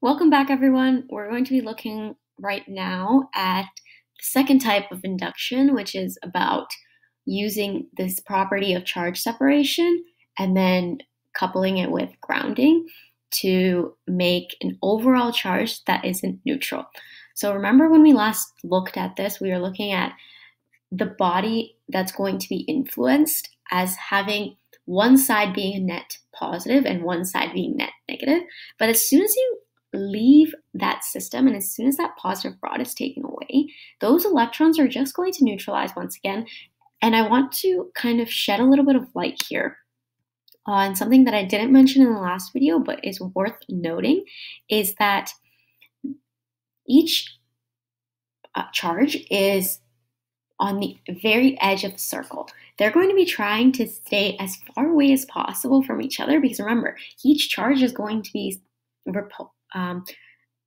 Welcome back, everyone. We're going to be looking right now at the second type of induction, which is about using this property of charge separation and then coupling it with grounding to make an overall charge that isn't neutral. So remember when we last looked at this, we were looking at the body that's going to be influenced as having one side being a net positive and one side being net negative. But as soon as you leave that system and as soon as that positive rod is taken away, those electrons are just going to neutralize once again. And I want to kind of shed a little bit of light here on something that I didn't mention in the last video, but is worth noting, is that each charge is on the very edge of the circle. They're going to be trying to stay as far away as possible from each other because remember, each charge is going to be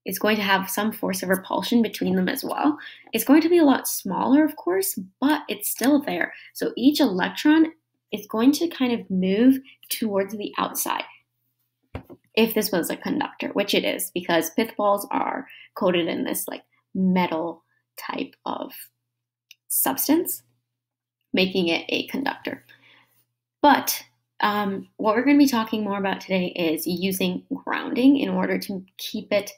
is going to have some force of repulsion between them as well. It's going to be a lot smaller, of course, but it's still there. So each electron is going to kind of move towards the outside. If this was a conductor, which it is, because pith balls are coated in this like metal type of substance, making it a conductor. But what we're going to be talking more about today is using grounding in order to keep it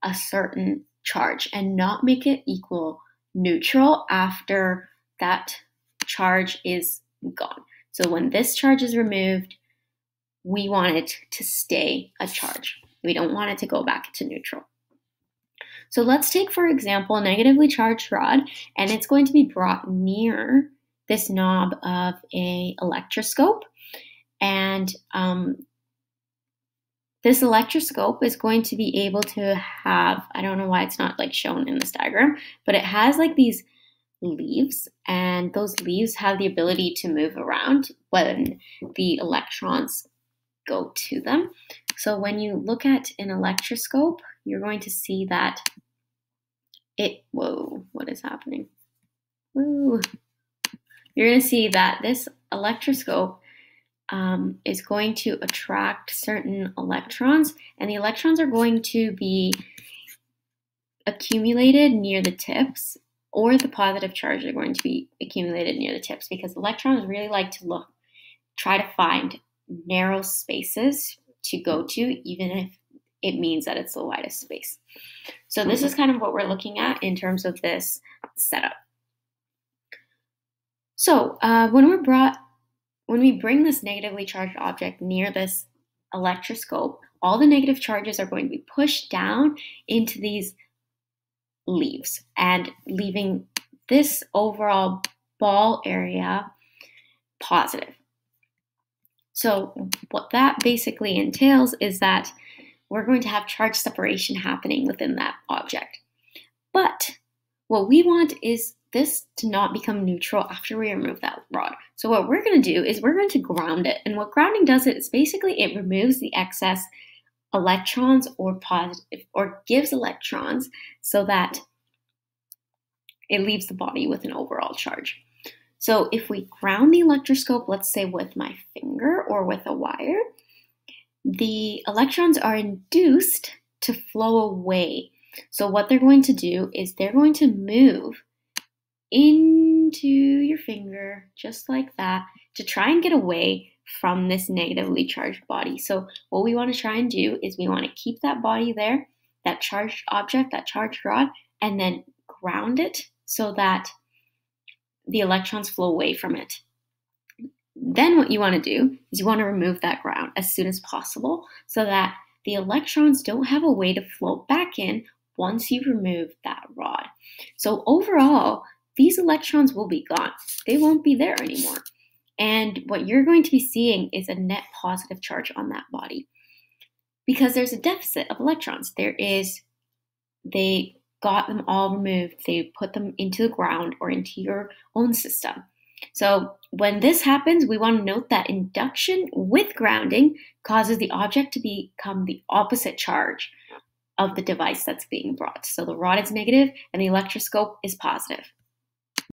a certain charge and not make it equal neutral after that charge is gone. So when this charge is removed, we want it to stay a charge. We don't want it to go back to neutral. So let's take, for example, a negatively charged rod, and it's going to be brought near this knob of an electroscope. And this electroscope is going to be able to have, I don't know why it's not like shown in this diagram, but it has like these leaves, and those leaves have the ability to move around when the electrons go to them. So when you look at an electroscope, you're going to see that whoa, what is happening? Woo. You're going to see that this electroscope is going to attract certain electrons, and the electrons are going to be accumulated near the tips, or the positive charge are going to be accumulated near the tips, because electrons really like to try to find narrow spaces to go to, even if it means that it's the widest space. So this is kind of what we're looking at in terms of this setup. So when we bring this negatively charged object near this electroscope, all the negative charges are going to be pushed down into these leaves and leaving this overall ball area positive. So what that basically entails is that we're going to have charge separation happening within that object. But what we want is this to not become neutral after we remove that rod. So what we're going to do is we're going to ground it. And what grounding does is basically it removes the excess electrons or gives electrons so that it leaves the body with an overall charge. So if we ground the electroscope, let's say with my finger or with a wire, the electrons are induced to flow away. So what they're going to do is they're going to move into your finger, just like that, to try and get away from this negatively charged body. So what we want to try and do is we want to keep that body there, that charged object, that charged rod, and then ground it so that the electrons flow away from it. Then what you want to do is you want to remove that ground as soon as possible so that the electrons don't have a way to flow back in once you remove that rod. So overall, these electrons will be gone. They won't be there anymore. And what you're going to be seeing is a net positive charge on that body because there's a deficit of electrons. They got them all removed. They put them into the ground or into your own system. So when this happens, we want to note that induction with grounding causes the object to become the opposite charge of the device that's being brought. So the rod is negative and the electroscope is positive.